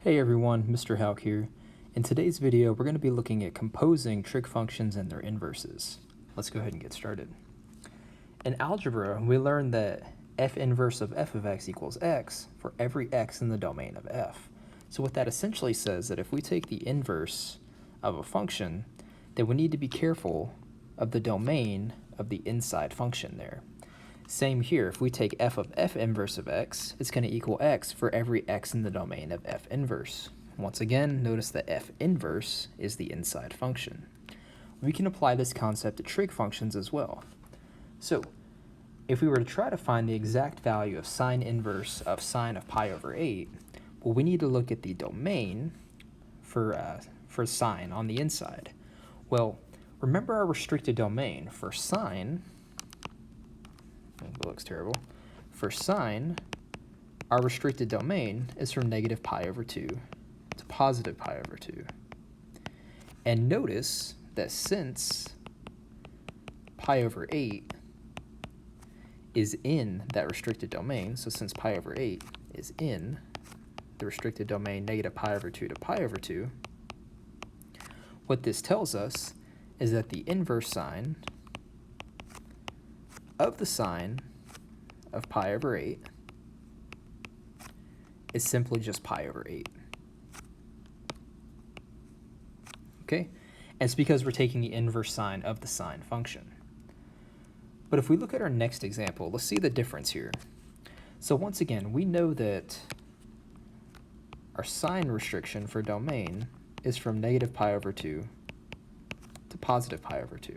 Hey everyone, Mr. Hauk here. In today's video, we're going to be looking at composing trig functions and their inverses. Let's go ahead and get started. In algebra, we learned that f inverse of f of x equals x for every x in the domain of f. So what that essentially says that if we take the inverse of a function, then we need to be careful of the domain of the inside function there. Same here, if we take f of f inverse of x, it's going to equal x for every x in the domain of f inverse. Once again, notice that f inverse is the inside function. We can apply this concept to trig functions as well. So, if we were to try to find the exact value of sine inverse of sine of pi over 8, well, we need to look at the domain for sine on the inside. Well, remember our restricted domain for sine. It looks terrible. For sine, our restricted domain is from negative pi over 2 to positive pi over 2. And notice that since pi over 8 is in that restricted domain, so since pi over 8 is in the restricted domain negative pi over 2 to pi over 2, what this tells us is that the inverse sine of the sine of pi over 8 is simply just pi over 8. Okay? And it's because we're taking the inverse sine of the sine function. But if we look at our next example, let's see the difference here. So once again, we know that our sine restriction for domain is from negative pi over 2 to positive pi over 2.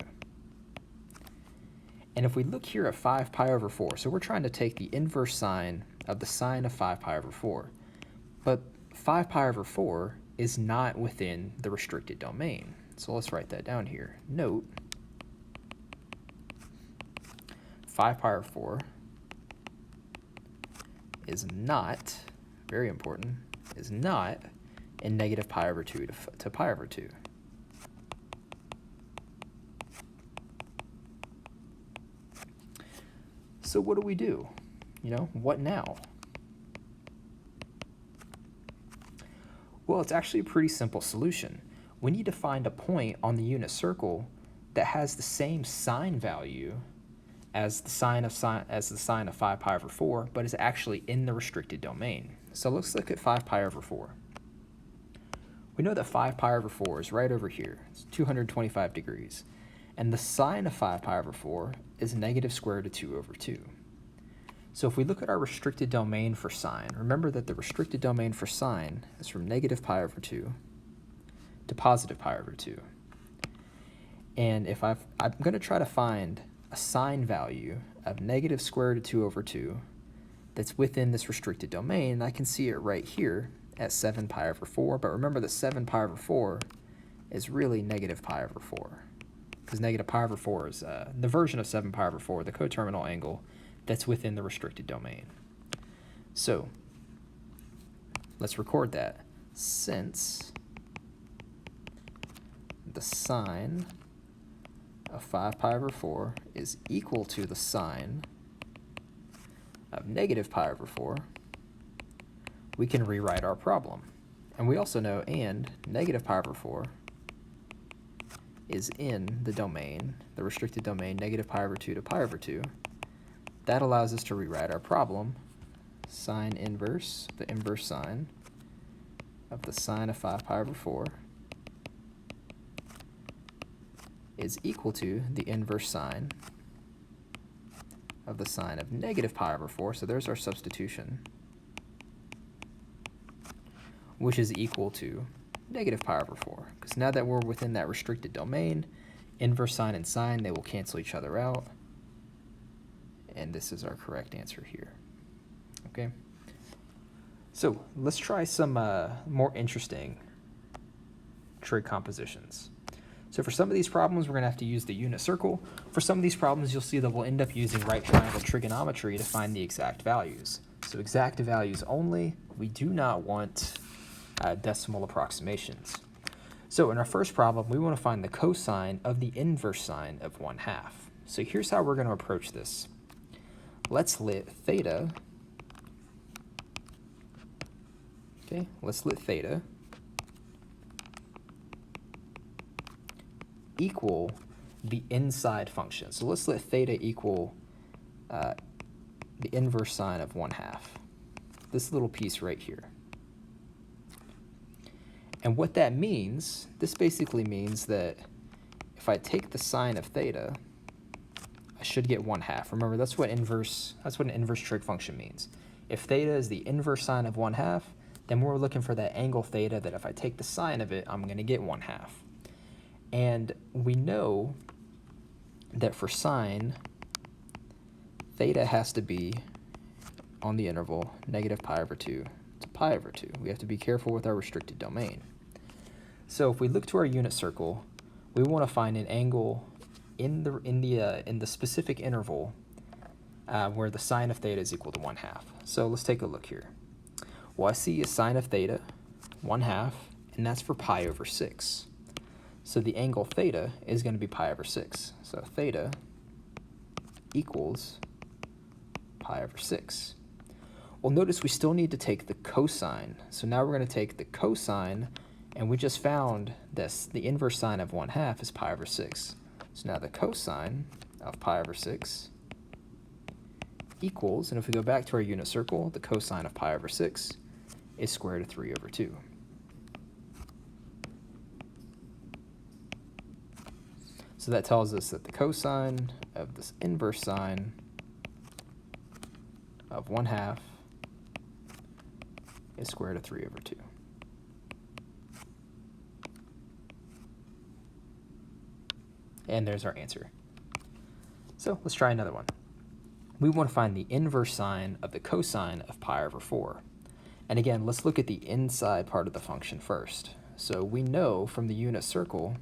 And if we look here at 5 pi over 4, so we're trying to take the inverse sine of the sine of 5 pi over 4. But 5 pi over 4 is not within the restricted domain. So let's write that down here. Note, 5 pi over 4 is not, very important, is not in negative pi over 2 to pi over 2. So what do we do? What now? Well, it's actually a pretty simple solution. We need to find a point on the unit circle that has the same sine value as the sine of 5 pi over 4, but is actually in the restricted domain. So let's look at 5 pi over 4. We know that 5 pi over 4 is right over here. It's 225 degrees. And the sine of 5 pi over 4 is negative square root of 2 over 2. So if we look at our restricted domain for sine, remember that the restricted domain for sine is from negative pi over 2 to positive pi over 2. And if I'm going to try to find a sine value of negative square root of 2 over 2 that's within this restricted domain, I can see it right here at 7 pi over 4. But remember that 7 pi over 4 is really negative pi over 4. Because negative pi over 4 is the version of 7 pi over 4, the coterminal angle that's within the restricted domain. So let's record that. Since the sine of 5 pi over 4 is equal to the sine of negative pi over 4, we can rewrite our problem. And we also know and negative pi over 4 is in the domain, the restricted domain, negative pi over 2 to pi over 2. That allows us to rewrite our problem. Sine inverse, the inverse sine of the sine of 5 pi over 4 is equal to the inverse sine of the sine of negative pi over 4. So there's our substitution, which is equal to negative pi over 4. Because now that we're within that restricted domain, inverse sine and sine, they will cancel each other out. And this is our correct answer here. Okay? So let's try some more interesting trig compositions. So for some of these problems, we're going to have to use the unit circle. For some of these problems, you'll see that we'll end up using right triangle trigonometry to find the exact values. So exact values only. We do not want decimal approximations. So in our first problem, we want to find the cosine of the inverse sine of 1/2. So here's how we're going to approach this. Let's let theta Okay, let's let theta equal the inside function. So let's let theta equal the inverse sine of 1/2. This little piece right here. And what that means, this basically means that if I take the sine of theta, I should get 1/2. Remember, that's what an inverse trig function means. If theta is the inverse sine of 1/2, then we're looking for that angle theta that if I take the sine of it, I'm going to get 1/2. And we know that for sine, theta has to be on the interval -π/2 to π/2. We have to be careful with our restricted domain. So if we look to our unit circle, we want to find an angle in the specific interval where the sine of theta is equal to 1/2. So let's take a look here. Well, I see a sine of theta 1/2, and that's for π/6. So the angle theta is going to be π/6. So theta equals π/6. Well, notice we still need to take the cosine. So now we're going to take the cosine, and we just found this, the inverse sine of 1/2 is π/6. So now the cosine of π/6 equals, and if we go back to our unit circle, the cosine of π/6 is square root of 3/2. So that tells us that the cosine of this inverse sine of 1/2 is square root of 3/2. And there's our answer. So let's try another one. We want to find the inverse sine of the cosine of π/4. And again, let's look at the inside part of the function first. So we know from the unit circle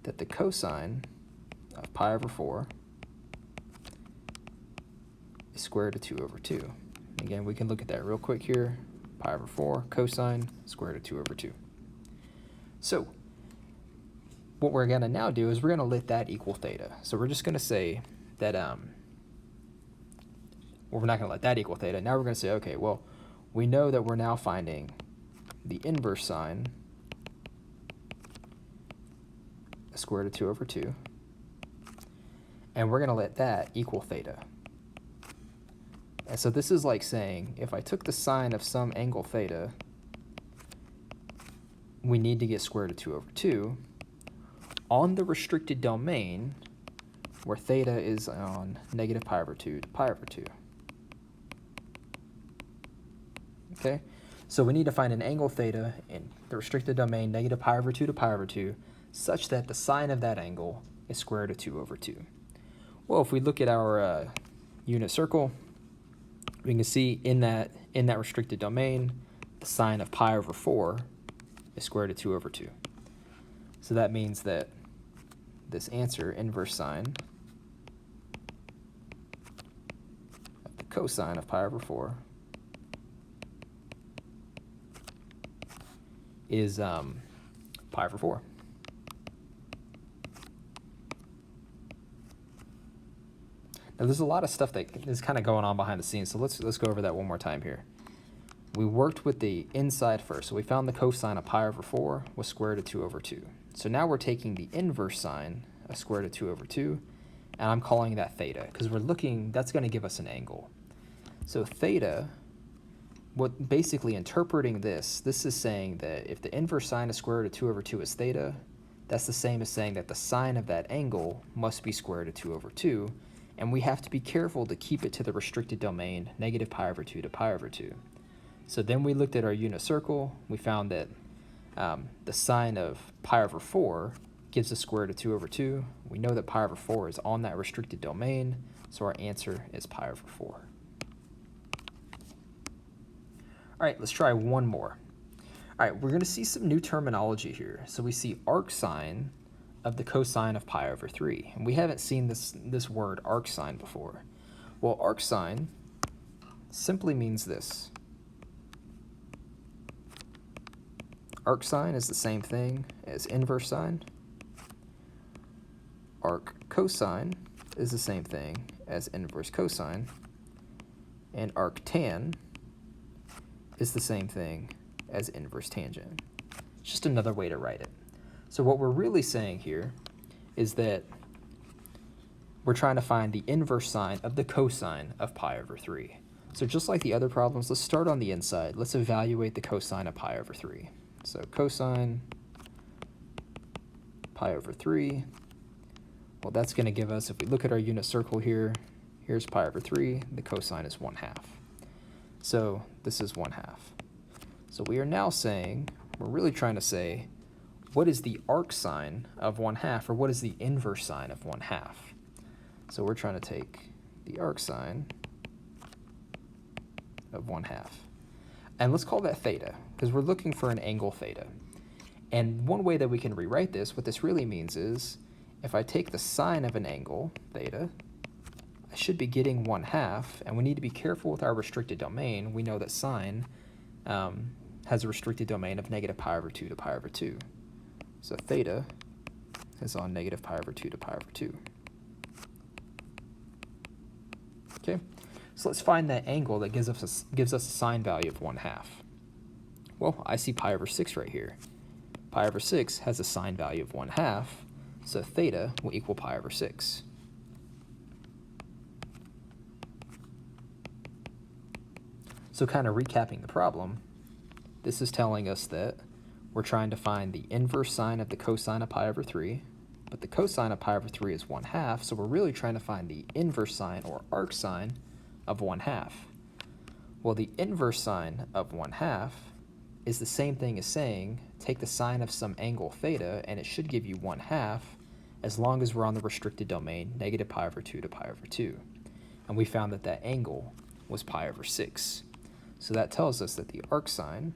that the cosine of π/4 is square root of 2/2. Again, we can look at that real quick here. π/4 cosine square root of 2/2. So what we're going to now do is we're going to let that equal theta. So we're just going to say that, well, we're not going to let that equal theta. Now we're going to say, okay, well, we know that we're now finding the inverse sine of square root of 2/2. And we're going to let that equal theta. And so this is like saying, if I took the sine of some angle theta, we need to get square root of 2/2 on the restricted domain where theta is on -π/2 to π/2. Okay, so we need to find an angle theta in the restricted domain -π/2 to π/2 such that the sine of that angle is square root of 2/2. Well, if we look at our unit circle, we can see in that restricted domain, the sine of π/4 is square root of 2/2. So that means that this answer, inverse sine of the cosine of π/4, is π/4. Now there's a lot of stuff that is kind of going on behind the scenes, so let's go over that one more time here. We worked with the inside first, so we found the cosine of π/4 was square root of 2/2. So now we're taking the inverse sine of square root of 2/2, and I'm calling that theta, because we're looking, that's going to give us an angle. So theta, what basically interpreting this is saying that if the inverse sine of square root of 2/2 is theta, that's the same as saying that the sine of that angle must be square root of 2/2, and we have to be careful to keep it to the restricted domain -π/2 to π/2. So then we looked at our unit circle, we found that the sine of π/4 gives us square root of 2/2. We know that π/4 is on that restricted domain, so our answer is π/4. All right, let's try one more. All right, we're going to see some new terminology here. So we see arcsine of the cosine of π/3. And we haven't seen this word arcsine before. Well, arcsine simply means this. Arcsine is the same thing as inverse sine. Arccosine is the same thing as inverse cosine. And arctan is the same thing as inverse tangent. It's just another way to write it. So what we're really saying here is that we're trying to find the inverse sine of the cosine of pi over 3. So just like the other problems, let's start on the inside. Let's evaluate the cosine of pi over 3. So cosine pi over 3, well, that's going to give us, if we look at our unit circle here, here's pi over 3, the cosine is 1/2. So this is 1/2. So we are now saying, we're really trying to say, what is the arc sine of 1/2, or what is the inverse sine of 1/2? So we're trying to take the arc sine of 1/2. And let's call that theta, because we're looking for an angle theta. And one way that we can rewrite this, what this really means is, if I take the sine of an angle, theta, I should be getting 1/2, and we need to be careful with our restricted domain. We know that sine has a restricted domain of negative pi over 2 to pi over 2. So theta is on negative pi over 2 to pi over 2. Okay, so let's find that angle that gives us a sine value of 1/2. Well, I see pi over 6 right here. Pi over 6 has a sine value of 1/2, so theta will equal pi over 6. So kind of recapping the problem, this is telling us that we're trying to find the inverse sine of the cosine of pi over 3, but the cosine of pi over 3 is 1/2, so we're really trying to find the inverse sine or arc sine of 1/2. Well, the inverse sine of 1/2 is the same thing as saying take the sine of some angle theta, and it should give you 1/2 as long as we're on the restricted domain, negative pi over 2 to pi over 2. And we found that that angle was pi over 6. So that tells us that the arc sine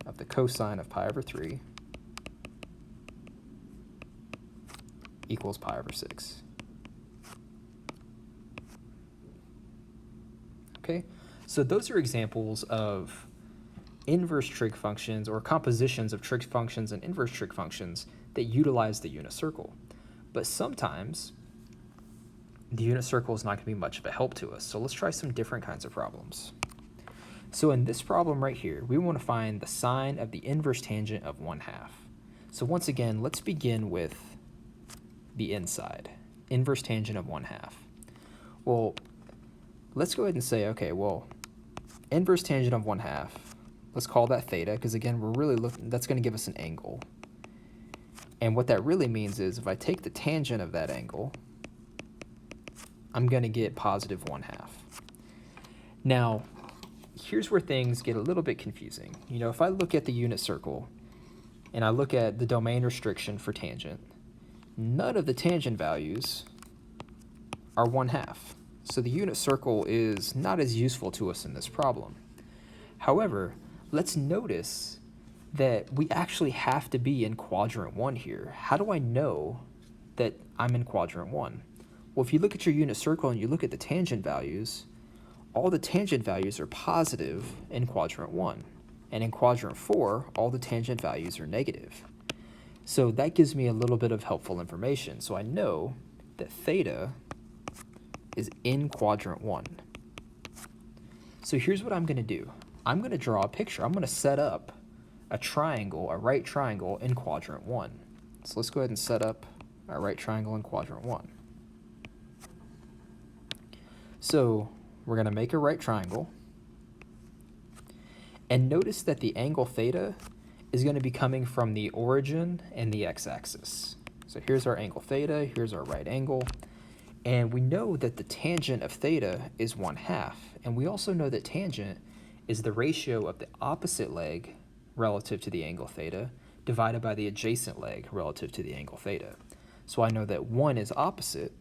of the cosine of pi over 3 equals pi over 6. Okay, so those are examples of inverse trig functions or compositions of trig functions and inverse trig functions that utilize the unit circle. But sometimes the unit circle is not going to be much of a help to us. So let's try some different kinds of problems. So in this problem right here, we want to find the sine of the inverse tangent of 1/2. So once again, let's begin with the inside, inverse tangent of 1/2. Well, let's go ahead and say, okay, well, inverse tangent of 1/2, let's call that theta, because again, we're really looking, that's going to give us an angle. And what that really means is if I take the tangent of that angle, I'm going to get positive 1/2. Now, here's where things get a little bit confusing. You know, if I look at the unit circle and I look at the domain restriction for tangent, none of the tangent values are 1/2. So the unit circle is not as useful to us in this problem. However, let's notice that we actually have to be in quadrant 1 here. How do I know that I'm in quadrant 1? Well, if you look at your unit circle and you look at the tangent values, all the tangent values are positive in quadrant 1. And in quadrant 4, all the tangent values are negative. So that gives me a little bit of helpful information. So I know that theta is in quadrant 1. So here's what I'm going to do. I'm going to draw a picture. I'm going to set up a triangle, a right triangle in quadrant 1. So let's go ahead and set up our right triangle in quadrant 1. So we're going to make a right triangle. And notice that the angle theta is going to be coming from the origin and the x-axis. So here's our angle theta, here's our right angle. And we know that the tangent of theta is 1/2. And we also know that tangent is the ratio of the opposite leg relative to the angle theta divided by the adjacent leg relative to the angle theta. So I know that 1 is opposite.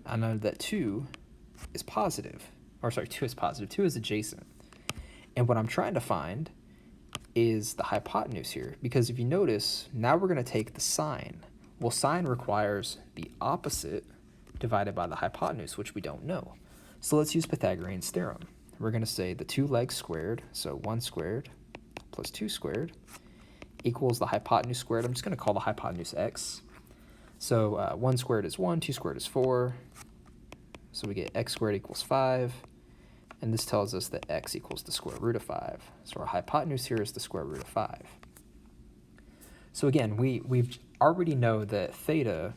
I know that 2 is positive. Or sorry, 2 is positive. 2 is adjacent. And what I'm trying to find is the hypotenuse here. Because if you notice, now we're going to take the sine. Well, sine requires the opposite divided by the hypotenuse, which we don't know. So let's use Pythagorean's theorem. We're going to say the 2 legs squared, so 1 squared plus 2 squared equals the hypotenuse squared. I'm just going to call the hypotenuse x. So 1 squared is 1, 2 squared is 4. So we get x squared equals 5. and this tells us that x equals the square root of 5. So our hypotenuse here is the square root of 5. So again, we already know that theta,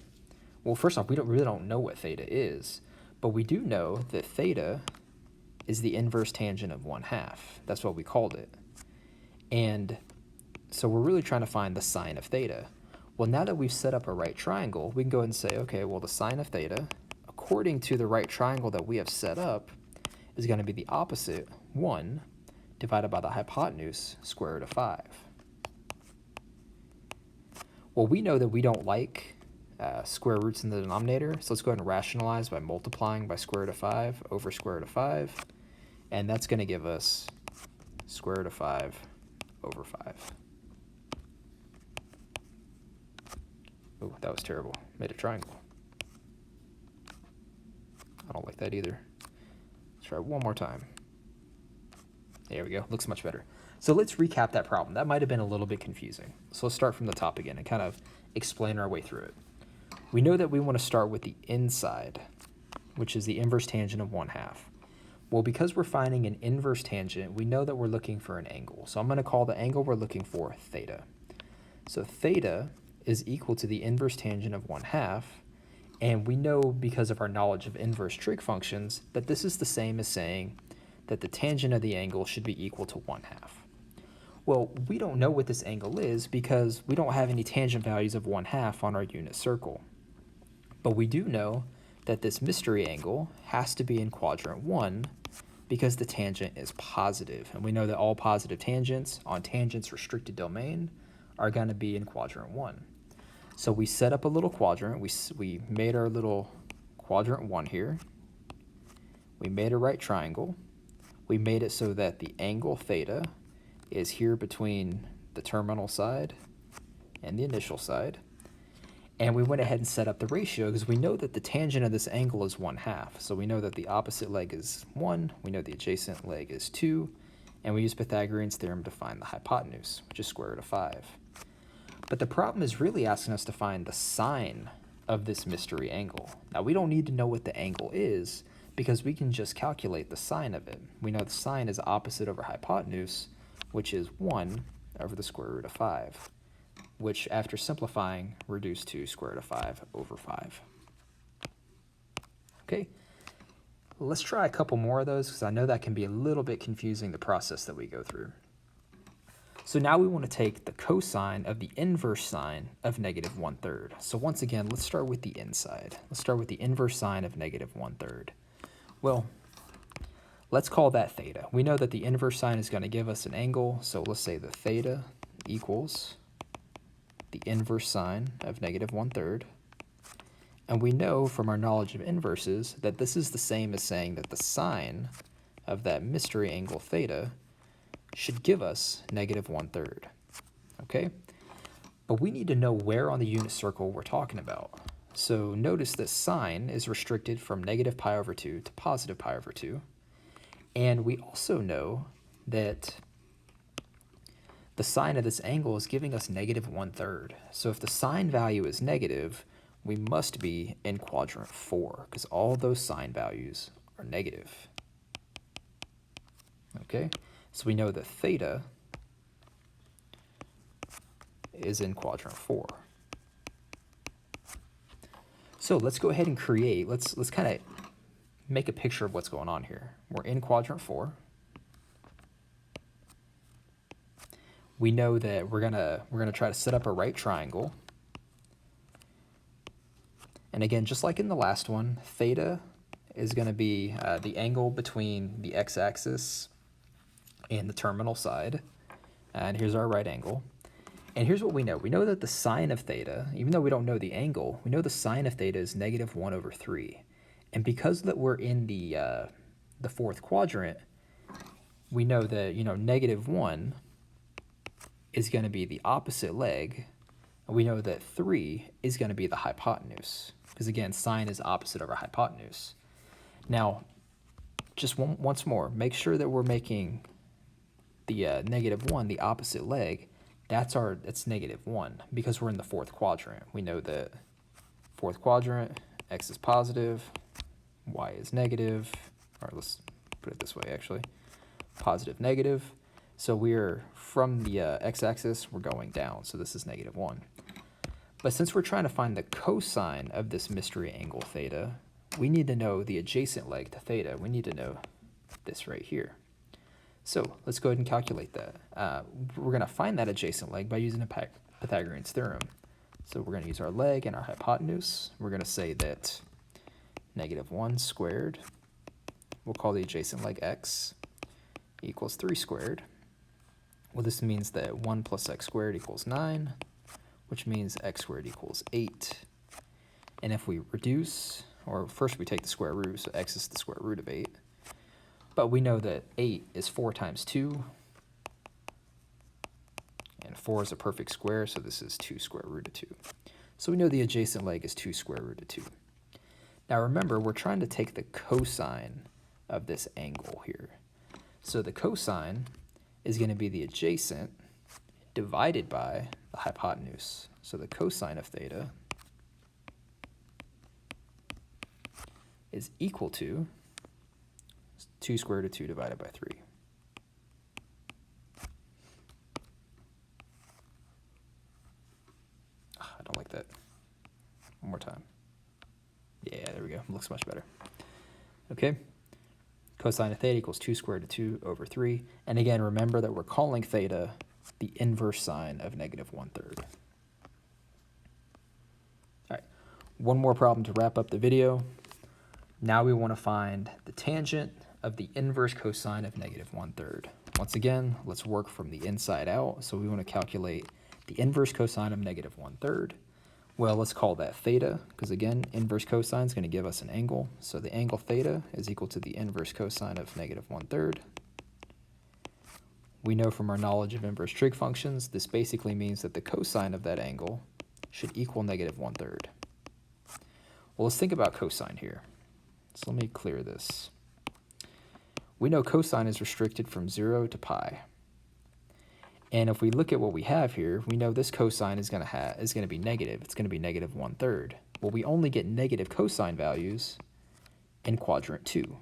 well, first off, we really don't know what theta is, but we do know that theta is the inverse tangent of 1/2. That's what we called it. And so we're really trying to find the sine of theta. Well, now that we've set up a right triangle, we can go ahead and say, okay, well, the sine of theta, according to the right triangle that we have set up, is going to be the opposite, 1, divided by the hypotenuse, square root of 5. Well, we know that we don't like square roots in the denominator, so let's go ahead and rationalize by multiplying by square root of 5 over square root of 5, and that's going to give us square root of 5 over 5. Oh, that was terrible. Made a triangle. I don't like that either. Let's try one more time. There we go. Looks much better. So let's recap that problem. That might have been a little bit confusing. So let's start from the top again and kind of explain our way through it. We know that we want to start with the inside, which is the inverse tangent of 1/2. Well, because we're finding an inverse tangent, we know that we're looking for an angle. So I'm going to call the angle we're looking for theta. So theta is equal to the inverse tangent of 1/2, and we know because of our knowledge of inverse trig functions that this is the same as saying that the tangent of the angle should be equal to 1/2. Well, we don't know what this angle is because we don't have any tangent values of 1/2 on our unit circle. But we do know that this mystery angle has to be in quadrant 1 because the tangent is positive. And we know that all positive tangents on tangents restricted domain are going to be in quadrant 1. So we set up a little quadrant. We made our little quadrant 1 here. We made a right triangle. We made it so that the angle theta is here between the terminal side and the initial side. And we went ahead and set up the ratio because we know that the tangent of this angle is 1/2. So we know that the opposite leg is 1. We know the adjacent leg is 2. And we use Pythagorean's theorem to find the hypotenuse, which is square root of 5. But the problem is really asking us to find the sine of this mystery angle. Now, we don't need to know what the angle is because we can just calculate the sine of it. We know the sine is opposite over hypotenuse, which is 1 over the square root of 5, which after simplifying reduced to square root of 5 over 5. Okay, let's try a couple more of those because I know that can be a little bit confusing, the process that we go through. So now we want to take the cosine of the inverse sine of negative 1/3. So once again, let's start with the inside. Let's start with the inverse sine of negative 1/3. Well, let's call that theta. We know that the inverse sine is going to give us an angle, so let's say the theta equals the inverse sine of negative 1/3. And we know from our knowledge of inverses that this is the same as saying that the sine of that mystery angle theta should give us negative 1/3, okay? But we need to know where on the unit circle we're talking about. So notice that sine is restricted from negative pi over 2 to positive pi over 2. And we also know that the sine of this angle is giving us negative 1/3. So if the sine value is negative, we must be in quadrant 4 because all those sine values are negative, okay? So we know that theta is in quadrant 4. So let's go ahead and create, let's kind of make a picture of what's going on here. We're in quadrant 4. We know that we're gonna try to set up a right triangle. And again, just like in the last one, theta is going to be the angle between the x-axis and the terminal side. And here's our right angle. And here's what we know. We know that the sine of theta, even though we don't know the angle, we know the sine of theta is negative 1 over 3. And because that we're in the fourth quadrant, we know that, negative 1 is going to be the opposite leg. And we know that 3 is going to be the hypotenuse. Because again, sine is opposite over hypotenuse. Now, just once more, make sure that we're making the negative 1 the opposite leg. That's negative 1 because we're in the fourth quadrant. We know that fourth quadrant, x is positive, y is negative. All right, let's put it this way actually, positive, negative. So we're from the x-axis, we're going down, so this is -1. But since we're trying to find the cosine of this mystery angle theta, we need to know the adjacent leg to theta. We need to know this right here. So let's go ahead and calculate that. We're going to find that adjacent leg by using the Pythagorean's theorem. So we're going to use our leg and our hypotenuse. We're going to say that -1 squared, we'll call the adjacent leg x, equals 3 squared. Well, this means that 1 plus x squared equals 9, which means x squared equals 8. And if we reduce, or first we take the square root, so x is the square root of 8. But we know that 8 is 4 times 2, and 4 is a perfect square, so this is 2 square root of 2. So we know the adjacent leg is 2 square root of 2. Now remember, we're trying to take the cosine of this angle here. So the cosine is going to be the adjacent divided by the hypotenuse. So the cosine of theta is equal to 2 square root of 2 divided by 3. I don't like that. One more time. Yeah, there we go. Looks much better. Okay. Cosine of theta equals 2 square root of 2 over 3. And again, remember that we're calling theta the inverse sine of -1/3. All right. One more problem to wrap up the video. Now we want to find the tangent of the inverse cosine of -1/3. Once again, let's work from the inside out. So we want to calculate the inverse cosine of -1/3. Well, let's call that theta, because again, inverse cosine is going to give us an angle. So the angle theta is equal to the inverse cosine of -1/3. We know from our knowledge of inverse trig functions, this basically means that the cosine of that angle should equal -1/3. Well, let's think about cosine here. So let me clear this. We know cosine is restricted from 0 to pi. And if we look at what we have here, we know this cosine is going to be negative. It's going to be -1/3. Well, we only get negative cosine values in quadrant 2.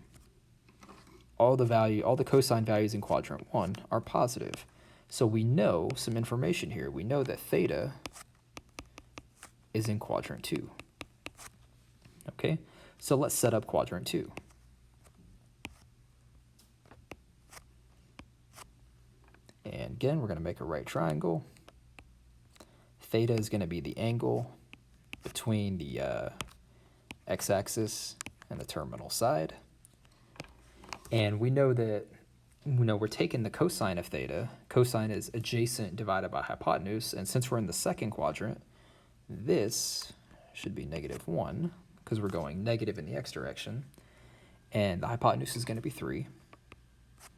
All the cosine values in quadrant 1 are positive. So we know some information here. We know that theta is in quadrant 2. Okay, so let's set up quadrant 2. And again, we're going to make a right triangle. Theta is going to be the angle between the x-axis and the terminal side. And we know that we're taking the cosine of theta. Cosine is adjacent divided by hypotenuse. And since we're in the second quadrant, this should be -1 because we're going negative in the x direction. And the hypotenuse is going to be 3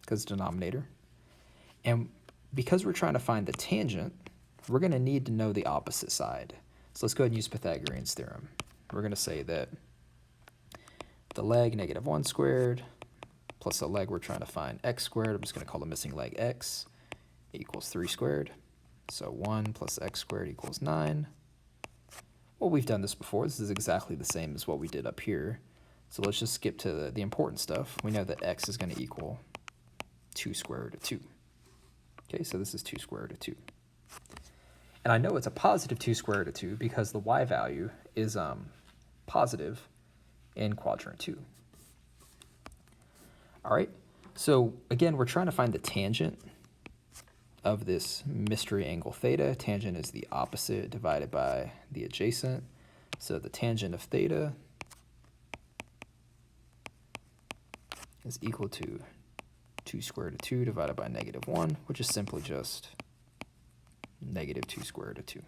because it's denominator. And because we're trying to find the tangent, we're going to need to know the opposite side. So let's go ahead and use Pythagorean's theorem. We're going to say that the leg -1 squared plus the leg we're trying to find x squared, I'm just going to call the missing leg x, equals 3 squared. So 1 plus x squared equals 9. Well, we've done this before. This is exactly the same as what we did up here. So let's just skip to the important stuff. We know that x is going to equal 2 square root of 2. Okay, so this is 2 square root of 2. And I know it's a positive 2 square root of 2 because the y value is positive in quadrant 2. All right, so again, we're trying to find the tangent of this mystery angle theta. Tangent is the opposite divided by the adjacent. So the tangent of theta is equal to 2 square root of 2 divided by -1, which is simply just -2 square root of 2.